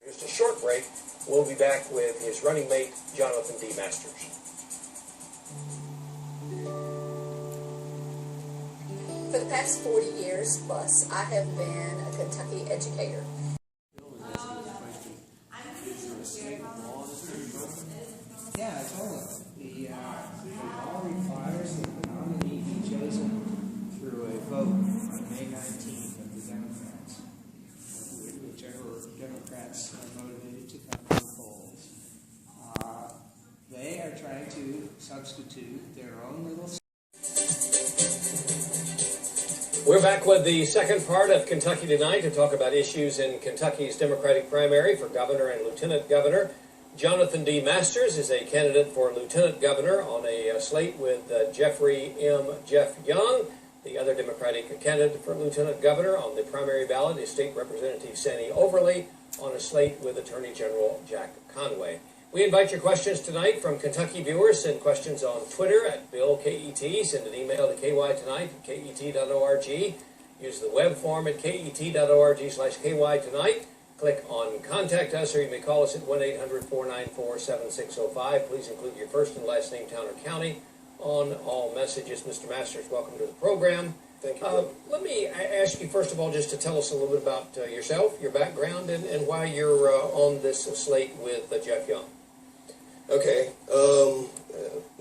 Just a short break. We'll be back with his running mate, Johnathan D. Masters. For the past 40 years plus, I have been a Kentucky educator. Yeah, I told him. The law requires that the nominee be chosen through a vote on May 19th of the Democrats. Whichever Democrats are motivated to come to the polls. They are trying to substitute their own little... We're back with the second part of Kentucky Tonight to talk about issues in Kentucky's Democratic primary for governor and lieutenant governor. Johnathan D. Masters is a candidate for lieutenant governor on a slate with Jeffrey M. Jeff Young. The other Democratic candidate for lieutenant governor on the primary ballot is State Representative Sandy Overly on a slate with Attorney General Jack Conway. We invite your questions tonight from Kentucky viewers. Send questions on Twitter at BillKET. Send an email to kytonight@ket.org. Use the web form at ket.org/kytonight. Click on Contact Us, or you may call us at 1-800-494-7605. Please include your first and last name, town or county, on all messages. Mr. Masters, welcome to the program. Thank you. Let me ask you, first of all, just to tell us a little bit about yourself, your background, and why you're on this slate with Jeff Young. Okay.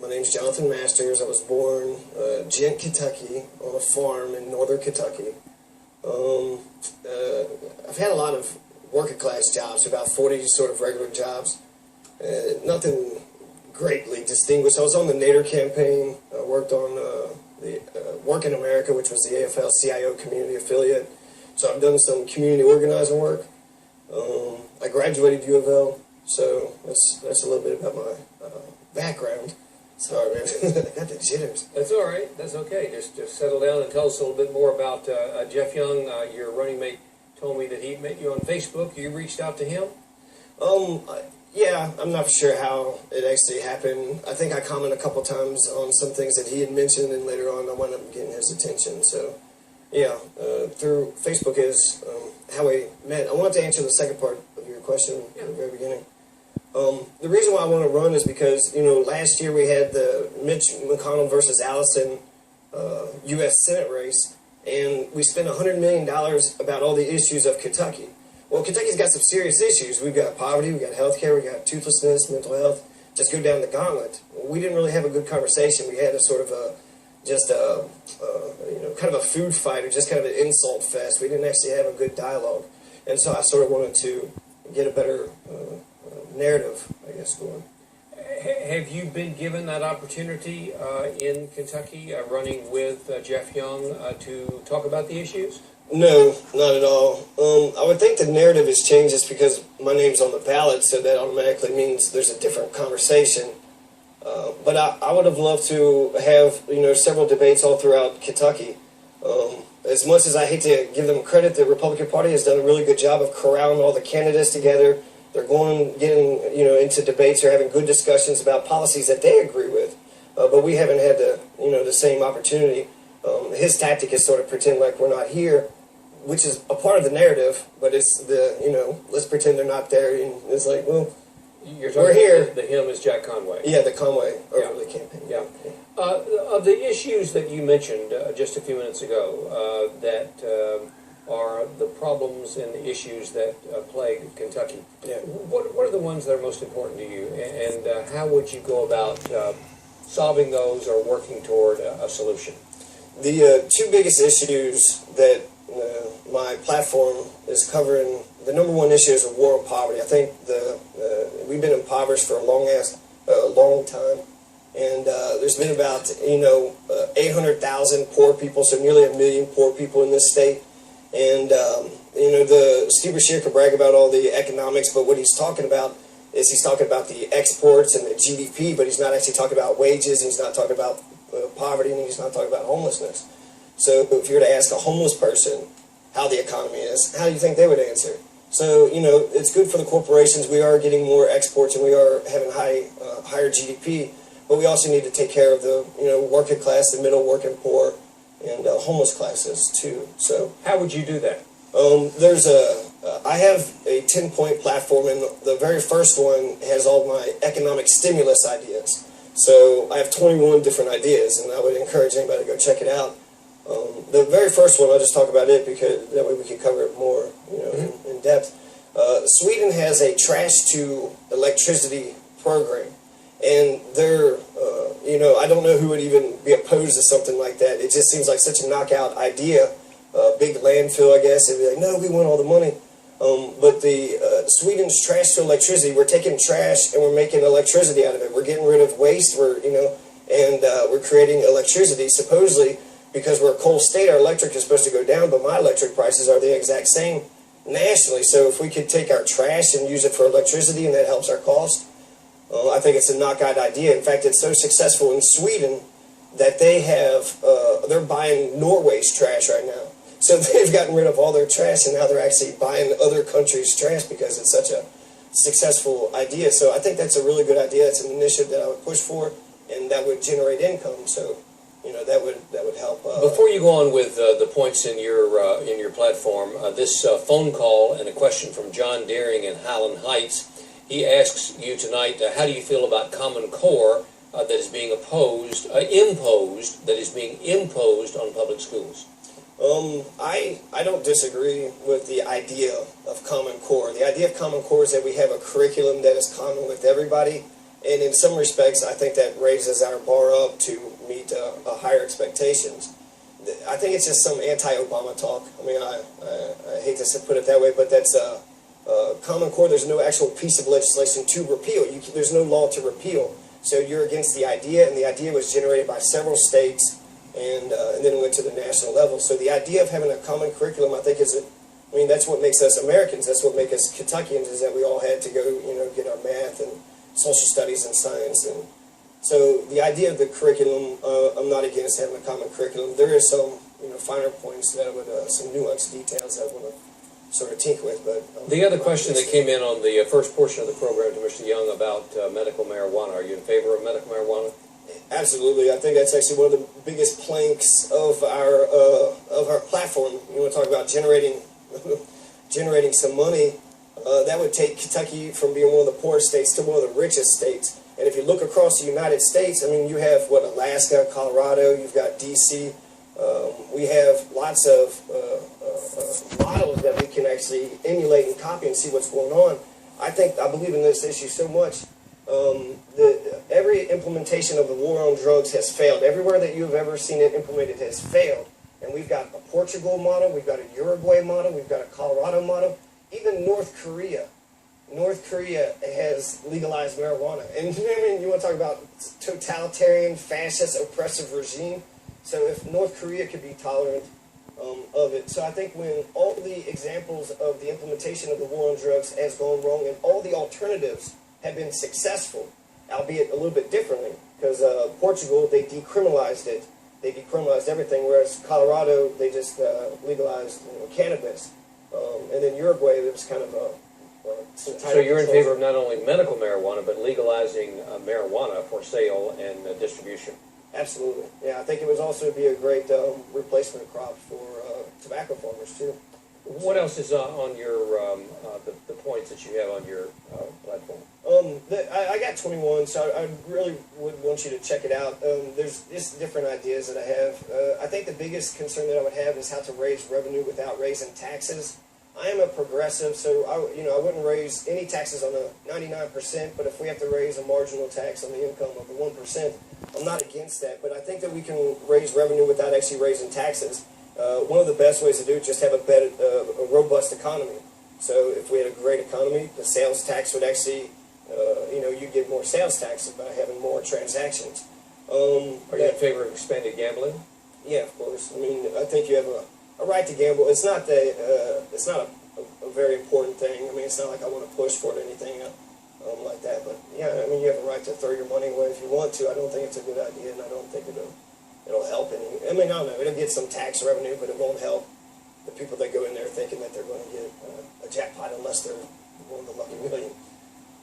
My name's Johnathan Masters. I was born Gent, Kentucky, on a farm in northern Kentucky. I've had a lot of working class jobs, about 40 sort of regular jobs. Nothing greatly distinguished. I was on the Nader campaign. I worked on the Work in America, which was the AFL-CIO community affiliate. So I've done some community organizing work. I graduated U of L, so that's a little bit about my background. Sorry, man. I got the jitters. That's all right. That's okay. Just settle down and tell us a little bit more about Jeff Young. Your running mate told me that he met you on Facebook. You reached out to him? Yeah, I'm not sure how it actually happened. I think I commented a couple times on some things that he had mentioned, and later on I wound up getting his attention. So, yeah, through Facebook is how we met. I wanted to answer the second part of your question at the very beginning. The reason why I want to run is because, last year we had the Mitch McConnell versus Allison U.S. Senate race, and we spent $100 million about all the issues of Kentucky. Well, Kentucky's got some serious issues. We've got poverty, we've got health care, we've got toothlessness, mental health. Just go down the gauntlet. We didn't really have a good conversation. We had a sort of kind of a food fight, or just kind of an insult fest. We didn't actually have a good dialogue. And so I sort of wanted to get a better narrative, I guess, going. Have you been given that opportunity in Kentucky, running with Jeff Young, to talk about the issues? No, not at all. I would think the narrative has changed just because my name's on the ballot, so that automatically means there's a different conversation. But I would have loved to have, several debates all throughout Kentucky. As much as I hate to give them credit, the Republican Party has done a really good job of corralling all the candidates together. They're getting into debates or having good discussions about policies that they agree with. But we haven't had the same opportunity. His tactic is sort of pretend like we're not here, which is a part of the narrative, but it's let's pretend they're not there, and it's like, well, we're here. The him is Jack Conway. Yeah, the Conway Overly campaign. Yeah. Of the issues that you mentioned just a few minutes ago that are the problems and the issues that plague Kentucky, what are the ones that are most important to you, and how would you go about solving those or working toward a solution? The two biggest issues that my platform is covering, the number one issue is a war on poverty. I think we've been impoverished for a long time, and there's been about 800,000 poor people, so nearly 1 million poor people in this state. And the Steve Beshear can brag about all the economics, but what he's talking about is he's talking about the exports and the GDP, but he's not actually talking about wages, and he's not talking about poverty, and he's not talking about homelessness. So if you were to ask a homeless person how the economy is, how do you think they would answer? So, it's good for the corporations. We are getting more exports, and we are having higher GDP, but we also need to take care of the, working class, the middle working poor, and homeless classes too. So how would you do that? There's a I have a 10-point platform, and the very first one has all my economic stimulus ideas. So I have 21 different ideas, and I would encourage anybody to go check it out. The very first one, I'll just talk about it because that way we can cover it more, in depth. Sweden has a trash to electricity program, and they're, I don't know who would even be opposed to something like that. It just seems like such a knockout idea. Big landfill, I guess. It'd be like, no, we want all the money. But the Sweden's trash to electricity, we're taking trash and we're making electricity out of it. We're getting rid of waste. And we're creating electricity. Supposedly, because we're a coal state, our electric is supposed to go down, but my electric prices are the exact same nationally. So if we could take our trash and use it for electricity, and that helps our cost, I think it's a knockout idea. In fact, it's so successful in Sweden that they're buying Norway's trash right now. So they've gotten rid of all their trash, and now they're actually buying other countries' trash because it's such a successful idea. So I think that's a really good idea. It's an initiative that I would push for, and that would generate income. So, that would help. Before you go on with the points in your platform, this phone call and a question from John Deering in Highland Heights. He asks you tonight, how do you feel about Common Core that is being imposed on public schools? I don't disagree with the idea of Common Core. The idea of Common Core is that we have a curriculum that is common with everybody, and in some respects, I think that raises our bar up to meet higher expectations. I think it's just some anti-Obama talk. I mean, I hate to put it that way, but that's Common Core. There's no actual piece of legislation to repeal. There's no law to repeal. So you're against the idea, and the idea was generated by several states. And then it went to the national level. So the idea of having a common curriculum, I think, that's what makes us Americans. That's what makes us Kentuckians, is that we all had to go, get our math and social studies and science. And so the idea of the curriculum, I'm not against having a common curriculum. There is some, finer points that some nuanced details that I want to sort of tinker with. But the other question that came in on the first portion of the program to Mr. Young about medical marijuana. Are you in favor of medical marijuana? Absolutely. I think that's actually one of the biggest planks of our platform. You want to talk about generating some money. That would take Kentucky from being one of the poorest states to one of the richest states. And if you look across the United States, you have Alaska, Colorado. You've got D.C. We have lots of models that we can actually emulate and copy and see what's going on. I believe in this issue so much. Every implementation of the war on drugs has failed. Everywhere that you've ever seen it implemented has failed. And we've got a Portugal model, we've got a Uruguay model, we've got a Colorado model, even North Korea. North Korea has legalized marijuana. And you want to talk about totalitarian, fascist, oppressive regime. So if North Korea could be tolerant of it. So I think when all the examples of the implementation of the war on drugs has gone wrong and all the alternatives have been successful, albeit a little bit differently, because Portugal, they decriminalized it. They decriminalized everything, whereas Colorado, they just legalized cannabis. And then Uruguay, it was kind of So you're in favor of not only medical marijuana, but legalizing marijuana for sale and distribution? Absolutely. Yeah, I think it would also be a great replacement crop for tobacco farmers, too. What else is on your the points that you have on your platform? I got 21, so I really would want you to check it out. There's just different ideas that I have. I think the biggest concern that I would have is how to raise revenue without raising taxes. I am a progressive, so I wouldn't raise any taxes on the 99%, but if we have to raise a marginal tax on the income of the 1%, I'm not against that. But I think that we can raise revenue without actually raising taxes. One of the best ways to do it is just have a robust economy. So if we had a great economy, the sales tax would actually, you'd get more sales tax by having more transactions. Are you in favor of expanded gambling? Yeah, of course. I think you have a right to gamble. It's not a very important thing. It's not like I want to push for it or anything like that. But yeah, you have a right to throw your money away if you want to. I don't think it's a good idea, and I don't think it'll help any. I don't know. It'll get some tax revenue, but it won't help the people that go in there thinking that they're going to get a jackpot unless they're one of the lucky million.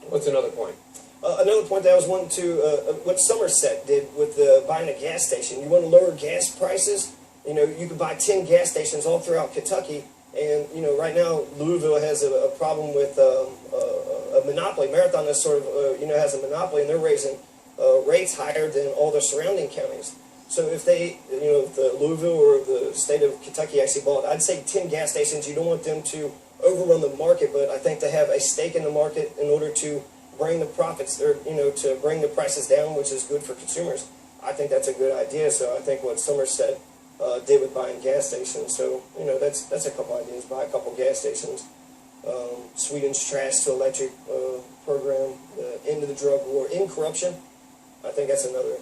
What's another point? Another point that I was wanting to, what Somerset did with buying a gas station. You want to lower gas prices? You can buy 10 gas stations all throughout Kentucky, And right now Louisville has a problem with a monopoly. Marathon is sort of has a monopoly, and they're raising rates higher than all the surrounding counties. So if they, if the Louisville or the state of Kentucky actually bought, I'd say 10 gas stations. You don't want them to overrun the market, but I think they have a stake in the market in order to bring the profits, or to bring the prices down, which is good for consumers. I think that's a good idea. So I think what Somerset did with buying gas stations. So that's a couple ideas. Buy a couple gas stations. Sweden's trash to electric program, end of the drug war, end corruption. I think that's another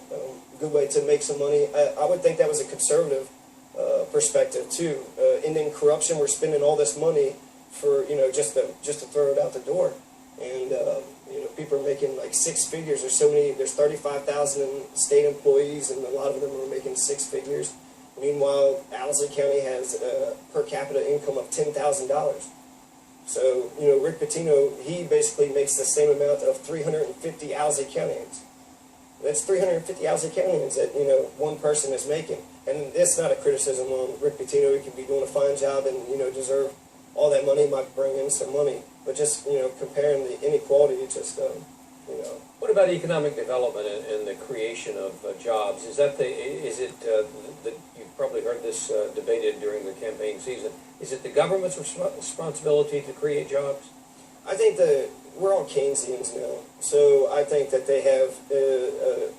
good way to make some money. I would think that was a conservative perspective too. Ending corruption, we're spending all this money for just to throw it out the door, and people are making like six figures. There's 35,000 state employees, and a lot of them are making six figures. Meanwhile, Owsley County has a per capita income of $10,000. So Rick Pitino, he basically makes the same amount of 350 Owsley Countyans. That's 350 Owsley Countyans that one person is making, and it's not a criticism on Rick Pitino. He could be doing a fine job and deserve all that money, might bring in some money, but just comparing the inequality, it just What about economic development and the creation of jobs? Is it you've probably heard this debated during the campaign season? Is it the government's responsibility to create jobs? I think we're all Keynesians now, so I think that they have, I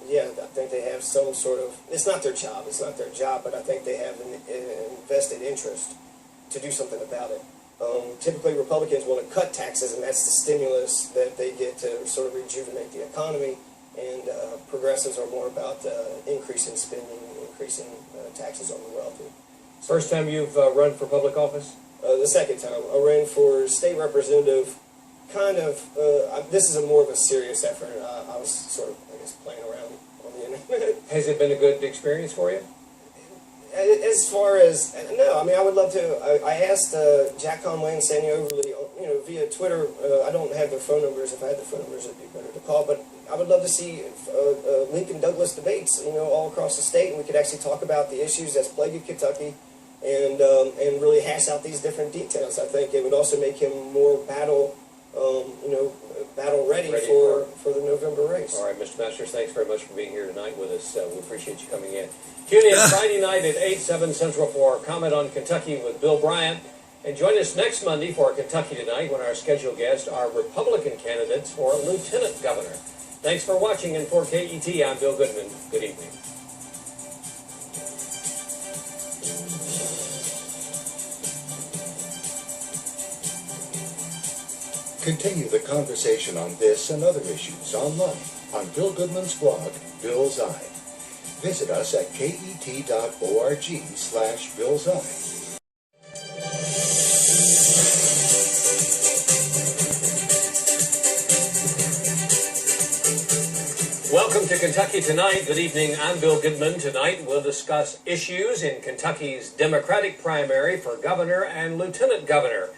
think they have some sort of. It's not their job. It's not their job, but I think they have an invested interest to do something about it. Typically, Republicans want to cut taxes, and that's the stimulus that they get to sort of rejuvenate the economy. And progressives are more about increasing spending, increasing taxes on the wealthy. First time you've run for public office? The second time. I ran for state representative. This is more of a serious effort. I was sort of, I guess, playing around on the internet. Has it been a good experience for you? As far as, no, I mean, I would love to. I asked Jack Conway and Sandy Overly, via Twitter. I don't have their phone numbers. If I had their phone numbers, it'd be better to call. But I would love to see Lincoln Douglas debates, all across the state, and we could actually talk about the issues that's plaguing Kentucky, and really hash out these different details. I think it would also make him more battle ready for the November race. All right, Mr. Masters, thanks very much for being here tonight with us. We appreciate you coming in. Tune in Friday night at 8, 7 Central for Comment on Kentucky with Bill Bryant. And join us next Monday for Kentucky Tonight when our scheduled guests are Republican candidates for Lieutenant Governor. Thanks for watching, and for KET, I'm Bill Goodman. Good evening. Continue the conversation on this and other issues online on Bill Goodman's blog, Bill's Eye. Visit us at ket.org/Bill's Eye. Welcome to Kentucky Tonight. Good evening. I'm Bill Goodman. Tonight we'll discuss issues in Kentucky's Democratic primary for governor and lieutenant governor.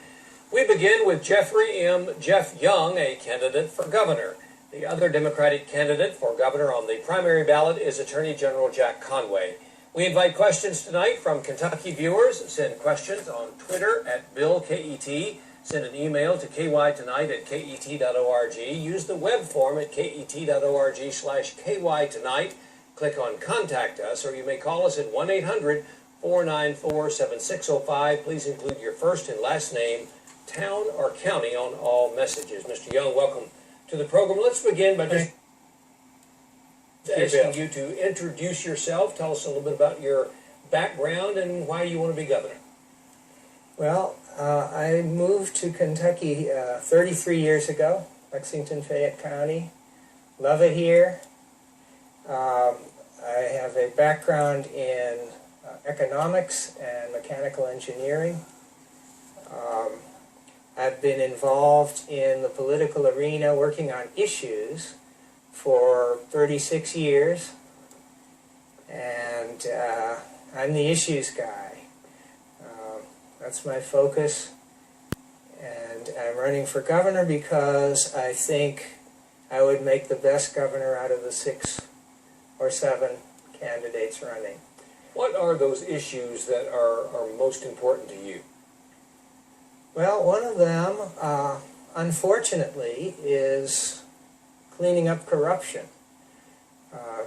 We begin with Jeffrey M. Jeff Young, a candidate for governor. The other Democratic candidate for governor on the primary ballot is Attorney General Jack Conway. We invite questions tonight from Kentucky viewers. Send questions on Twitter at BillKET. Send an email to kytonight@ket.org. Use the web form at ket.org/kytonight. Click on Contact Us, or you may call us at 1-800-494-7605. Please include your first and last name, town or county on all messages. Mr. Young, welcome to the program. Let's begin by just asking you to introduce yourself. Tell us a little bit about your background and why you want to be governor. Well, I moved to Kentucky 33 years ago, Lexington, Fayette County. Love it here. I have a background in economics and mechanical engineering. I've been involved in the political arena working on issues for 36 years, and I'm the issues guy. That's my focus, and I'm running for governor because I think I would make the best governor out of the 6 or 7 candidates running. What are those issues that are most important to you? Well, one of them, unfortunately, is cleaning up corruption.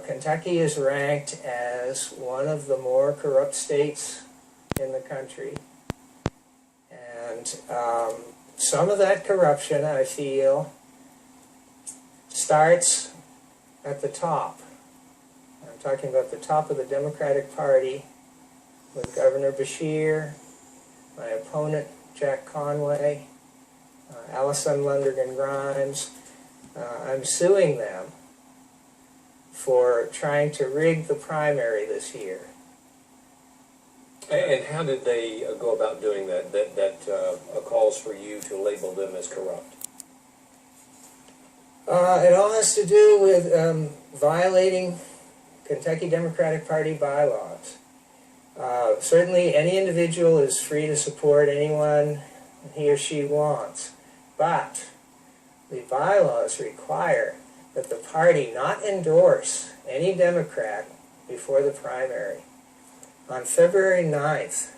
Kentucky is ranked as one of the more corrupt states in the country. And some of that corruption, I feel, starts at the top. I'm talking about the top of the Democratic Party with Governor Beshear, my opponent, Jack Conway, Allison Lundergan Grimes. I'm suing them for trying to rig the primary this year. And how did they go about doing that? That calls for you to label them as corrupt. It all has to do with violating Kentucky Democratic Party bylaws. Certainly any individual is free to support anyone he or she wants, but the bylaws require that the party not endorse any Democrat before the primary. On February 9th,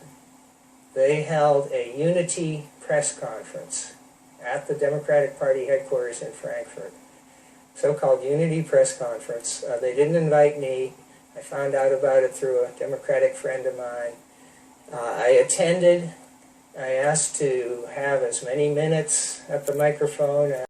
they held a unity press conference at the Democratic Party headquarters in Frankfurt, so-called unity press conference. They didn't invite me. I found out about it through a Democratic friend of mine. I attended. I asked to have as many minutes at the microphone